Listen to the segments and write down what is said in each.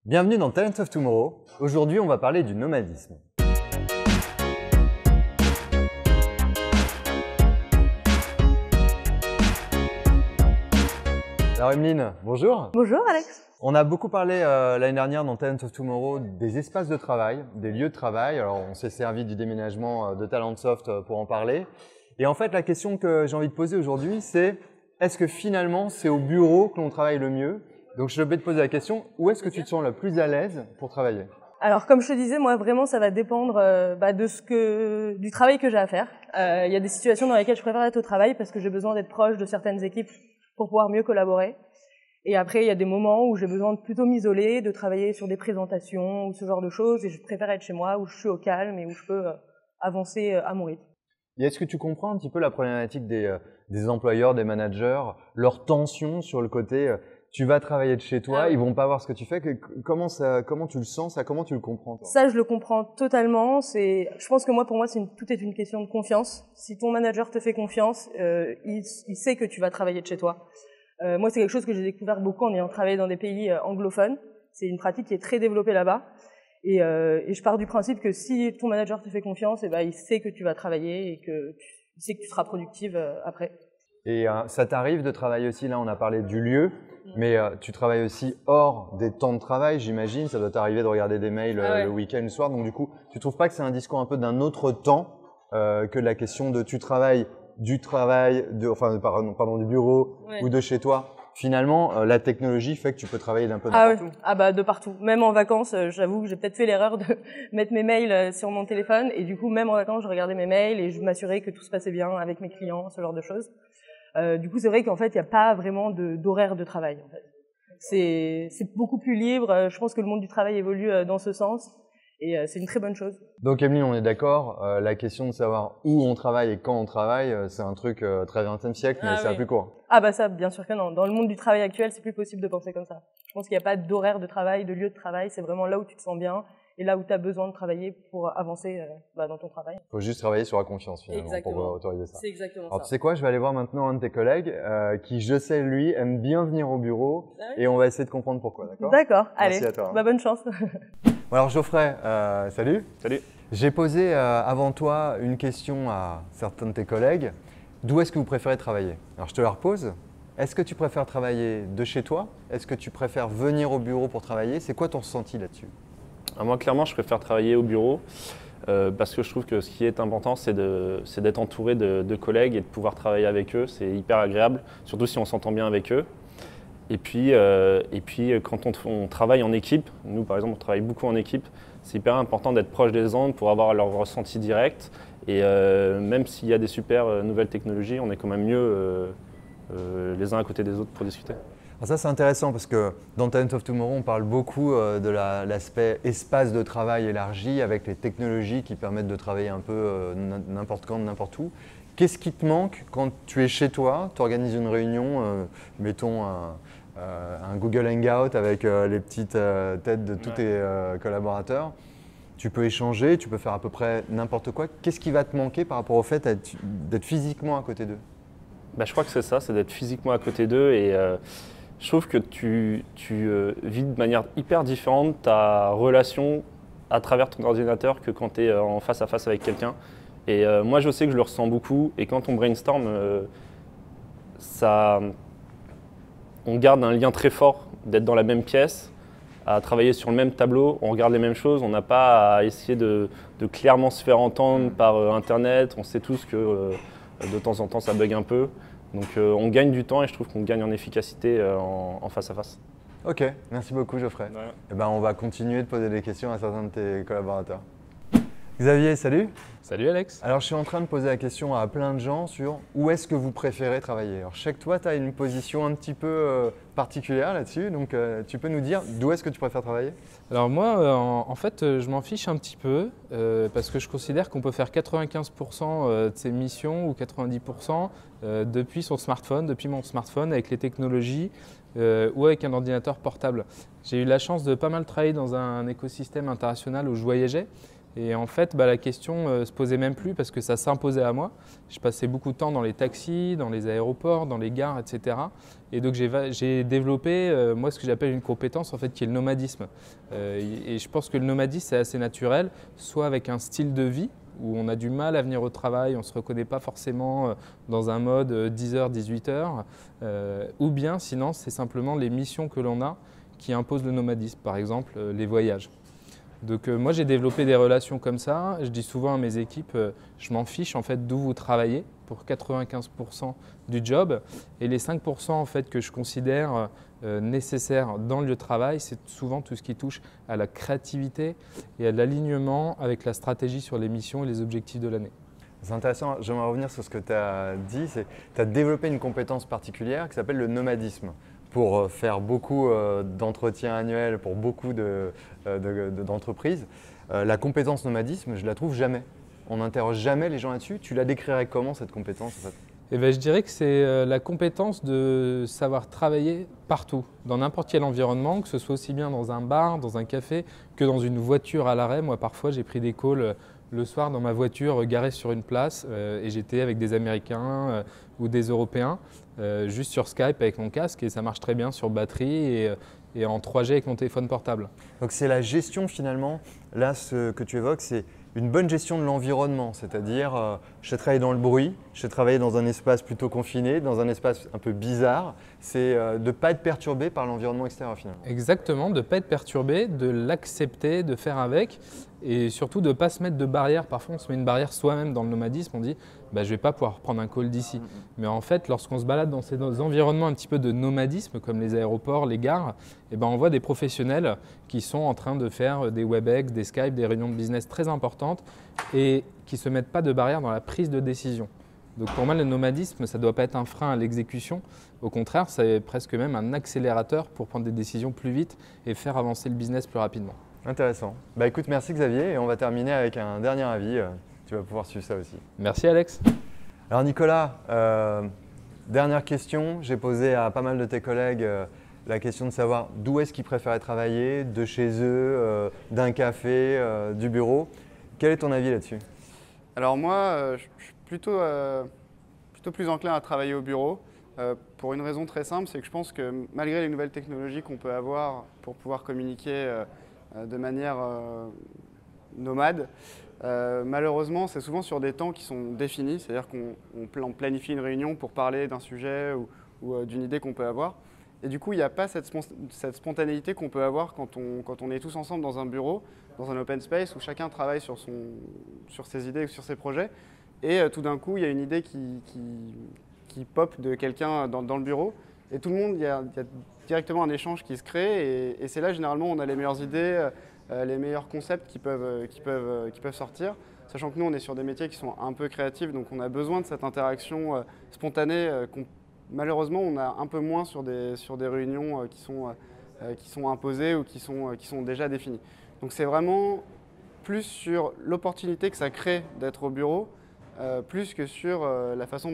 Bienvenue dans Talents of Tomorrow. Aujourd'hui, on va parler du nomadisme. Alors Emeline, bonjour. Bonjour Alex. On a beaucoup parlé l'année dernière dans Talents of Tomorrow des espaces de travail, des lieux de travail. Alors on s'est servi du déménagement de Talentsoft pour en parler. Et en fait, la question que j'ai envie de poser aujourd'hui, c'est est-ce que finalement c'est au bureau que l'on travaille le mieux? Donc je vais te poser la question, où est-ce que tu te sens le plus à l'aise pour travailler? Alors comme je te disais, moi vraiment ça va dépendre du travail que j'ai à faire. Il y a des situations dans lesquelles je préfère être au travail parce que j'ai besoin d'être proche de certaines équipes pour pouvoir mieux collaborer. Et après il y a des moments où j'ai besoin de plutôt m'isoler, de travailler sur des présentations ou ce genre de choses et je préfère être chez moi où je suis au calme et où je peux avancer à mon rythme. Et est-ce que tu comprends un petit peu la problématique des employeurs, des managers, leur tension sur le côté tu vas travailler de chez toi, ils vont pas voir ce que tu fais. Comment tu le sens, ça, comment tu le comprends toi? Ça, je le comprends totalement. Je pense que pour moi, tout est une question de confiance. Si ton manager te fait confiance, il sait que tu vas travailler de chez toi. Moi, c'est quelque chose que j'ai découvert beaucoup en ayant travaillé dans des pays anglophones. C'est une pratique qui est très développée là-bas. Et je pars du principe que si ton manager te fait confiance, il sait que tu vas travailler et il sait que tu seras productive après. Et ça t'arrive de travailler aussi, là on a parlé du lieu, mais tu travailles aussi hors des temps de travail, j'imagine. Ça doit t'arriver de regarder des mails le week-end, le soir. Donc du coup, tu trouves pas que c'est un discours un peu d'un autre temps que la question de tu travailles du bureau ou de chez toi? Finalement, la technologie fait que tu peux travailler d'un peu n'importe où. De partout. Même en vacances, j'avoue que j'ai peut-être fait l'erreur de mettre mes mails sur mon téléphone. Et du coup, même en vacances, je regardais mes mails et je m'assurais que tout se passait bien avec mes clients, ce genre de choses. Du coup, c'est vrai qu'en fait, il n'y a pas vraiment d'horaire de travail. En fait. C'est beaucoup plus libre. Je pense que le monde du travail évolue dans ce sens. Et c'est une très bonne chose. Donc Emeline, on est d'accord, la question de savoir où on travaille et quand on travaille, c'est un truc très 20e siècle, mais c'est à plus court. Ça, bien sûr que non. Dans le monde du travail actuel, c'est plus possible de penser comme ça. Je pense qu'il n'y a pas d'horaire de travail, de lieu de travail. C'est vraiment là où tu te sens bien et là où tu as besoin de travailler pour avancer dans ton travail. Il faut juste travailler sur la confiance finalement pour autoriser ça. C'est exactement ça. Alors tu sais quoi, je vais aller voir maintenant un de tes collègues qui, je sais, lui, aime bien venir au bureau et on va essayer de comprendre pourquoi, d'accord? D'accord, allez, à toi. Bonne chance. Bon, alors Geoffrey, salut. Salut. J'ai posé avant toi une question à certains de tes collègues. D'où est-ce que vous préférez travailler? Alors je te la repose. Est-ce que tu préfères travailler de chez toi? Est-ce que tu préfères venir au bureau pour travailler? C'est quoi ton ressenti là-dessus? Moi, clairement, je préfère travailler au bureau parce que je trouve que ce qui est important, c'est d'être entouré de collègues et de pouvoir travailler avec eux. C'est hyper agréable, surtout si on s'entend bien avec eux. Et puis quand on travaille en équipe, nous par exemple, on travaille beaucoup en équipe, c'est hyper important d'être proche des autres pour avoir leur ressenti direct. Et même s'il y a des super nouvelles technologies, on est quand même mieux les uns à côté des autres pour discuter. Alors ça c'est intéressant parce que dans Talents of Tomorrow on parle beaucoup de l'aspect espace de travail élargi avec les technologies qui permettent de travailler un peu n'importe quand, n'importe où. Qu'est-ce qui te manque quand tu es chez toi, tu organises une réunion, mettons un Google Hangout avec les petites têtes de tous tes collaborateurs. Tu peux échanger, tu peux faire à peu près n'importe quoi. Qu'est-ce qui va te manquer par rapport au fait d'être physiquement à côté d'eux? Je crois que c'est ça, c'est d'être physiquement à côté d'eux et je trouve que tu vis de manière hyper différente ta relation à travers ton ordinateur que quand tu es en face à face avec quelqu'un. Et moi, je sais que je le ressens beaucoup et quand on brainstorm, on garde un lien très fort d'être dans la même pièce, à travailler sur le même tableau, on regarde les mêmes choses, on n'a pas à essayer de clairement se faire entendre par Internet. On sait tous que de temps en temps, ça bug un peu. Donc on gagne du temps et je trouve qu'on gagne en efficacité en face à face. Ok, merci beaucoup Geoffrey. On va continuer de poser des questions à certains de tes collaborateurs. Xavier, salut. Salut Alex. Alors je suis en train de poser la question à plein de gens sur où est-ce que vous préférez travailler. Alors je sais que toi tu as une position un petit peu particulière là-dessus, donc tu peux nous dire d'où est-ce que tu préfères travailler? Alors moi en fait je m'en fiche un petit peu parce que je considère qu'on peut faire 95% de ses missions ou 90% depuis son smartphone, depuis mon smartphone avec les technologies ou avec un ordinateur portable. J'ai eu la chance de pas mal travailler dans un écosystème international où je voyageais. Et en fait, la question ne se posait même plus parce que ça s'imposait à moi. Je passais beaucoup de temps dans les taxis, dans les aéroports, dans les gares, etc. Et donc j'ai développé, moi, ce que j'appelle une compétence en fait, qui est le nomadisme. Et je pense que le nomadisme, c'est assez naturel, soit avec un style de vie, où on a du mal à venir au travail, on ne se reconnaît pas forcément dans un mode 10h, 18h, ou bien sinon c'est simplement les missions que l'on a qui imposent le nomadisme, par exemple les voyages. Donc moi j'ai développé des relations comme ça, je dis souvent à mes équipes, je m'en fiche en fait d'où vous travaillez pour 95% du job et les 5% en fait que je considère nécessaires dans le lieu de travail, c'est souvent tout ce qui touche à la créativité et à l'alignement avec la stratégie sur les missions et les objectifs de l'année. C'est intéressant, j'aimerais revenir sur ce que tu as dit, tu as développé une compétence particulière qui s'appelle le nomadisme pour faire beaucoup d'entretiens annuels pour beaucoup d'entreprises. La compétence nomadisme, je la trouve jamais. On n'interroge jamais les gens là-dessus. Tu la décrirais comment cette compétence en fait? Je dirais que c'est la compétence de savoir travailler partout, dans n'importe quel environnement, que ce soit aussi bien dans un bar, dans un café, que dans une voiture à l'arrêt. Moi, parfois, j'ai pris des calls le soir dans ma voiture garée sur une place et j'étais avec des Américains ou des Européens, juste sur Skype avec mon casque et ça marche très bien sur batterie et en 3G avec mon téléphone portable. Donc c'est la gestion finalement, là ce que tu évoques, c'est une bonne gestion de l'environnement, c'est-à-dire je sais travailler dans le bruit, je sais travailler dans un espace plutôt confiné, dans un espace un peu bizarre, c'est de ne pas être perturbé par l'environnement extérieur finalement. Exactement, de ne pas être perturbé, de l'accepter, de faire avec et surtout de ne pas se mettre de barrière. Parfois on se met une barrière soi-même dans le nomadisme, on dit je ne vais pas pouvoir prendre un call d'ici. Mais en fait lorsqu'on se balade dans ces environnements un petit peu de nomadisme comme les aéroports, les gares, on voit des professionnels qui sont en train de faire des WebEx, des Skype, des réunions de business très importantes et qui ne se mettent pas de barrière dans la prise de décision. Donc pour moi, le nomadisme, ça ne doit pas être un frein à l'exécution. Au contraire, c'est presque même un accélérateur pour prendre des décisions plus vite et faire avancer le business plus rapidement. Intéressant. Écoute, merci Xavier et on va terminer avec un dernier avis. Tu vas pouvoir suivre ça aussi. Merci Alex. Alors Nicolas, dernière question. J'ai posé à pas mal de tes collègues la question de savoir d'où est-ce qu'ils préféraient travailler, de chez eux, d'un café, du bureau. Quel est ton avis là-dessus? Alors moi, je suis plutôt plus enclin à travailler au bureau pour une raison très simple, c'est que je pense que malgré les nouvelles technologies qu'on peut avoir pour pouvoir communiquer de manière nomade, malheureusement c'est souvent sur des temps qui sont définis, c'est-à-dire qu'on planifie une réunion pour parler d'un sujet ou d'une idée qu'on peut avoir. Et du coup, il n'y a pas cette spontanéité qu'on peut avoir quand on est tous ensemble dans un bureau, dans un open space où chacun travaille sur ses idées ou sur ses projets. Et tout d'un coup, il y a une idée qui pop de quelqu'un dans le bureau. Et tout le monde, il y a directement un échange qui se crée. Et c'est là, généralement, on a les meilleures idées, les meilleurs concepts qui peuvent sortir. Sachant que nous, on est sur des métiers qui sont un peu créatifs, donc on a besoin de cette interaction spontanée malheureusement, on a un peu moins sur des réunions qui sont imposées ou qui sont déjà définies. Donc c'est vraiment plus sur l'opportunité que ça crée d'être au bureau, plus que sur la façon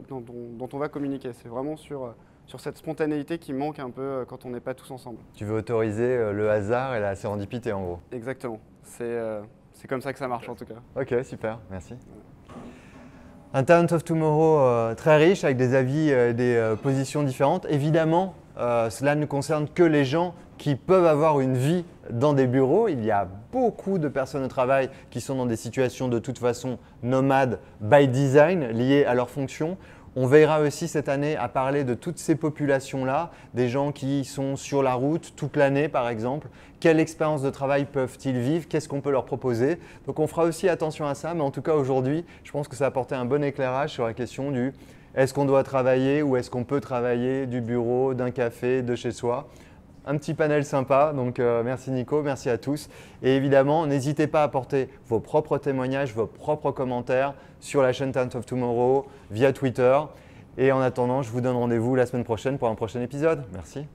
dont on va communiquer. C'est vraiment sur cette spontanéité qui manque un peu quand on n'est pas tous ensemble. Tu veux autoriser le hasard et la sérendipité en gros? Exactement. C'est comme ça que ça marche en tout cas. Ok, super, merci. Un Talent of Tomorrow très riche avec des avis et des positions différentes. Évidemment, cela ne concerne que les gens qui peuvent avoir une vie dans des bureaux. Il y a beaucoup de personnes au travail qui sont dans des situations de toute façon nomades by design liées à leur fonction. On veillera aussi cette année à parler de toutes ces populations-là, des gens qui sont sur la route toute l'année par exemple. Quelle expérience de travail peuvent-ils vivre? Qu'est-ce qu'on peut leur proposer? Donc on fera aussi attention à ça, mais en tout cas aujourd'hui, je pense que ça a apporté un bon éclairage sur la question du est-ce qu'on doit travailler ou est-ce qu'on peut travailler du bureau, d'un café, de chez soi? Un petit panel sympa, donc merci Nico, merci à tous. Et évidemment, n'hésitez pas à apporter vos propres témoignages, vos propres commentaires sur la chaîne Talent of Tomorrow, via Twitter. Et en attendant, je vous donne rendez-vous la semaine prochaine pour un prochain épisode. Merci.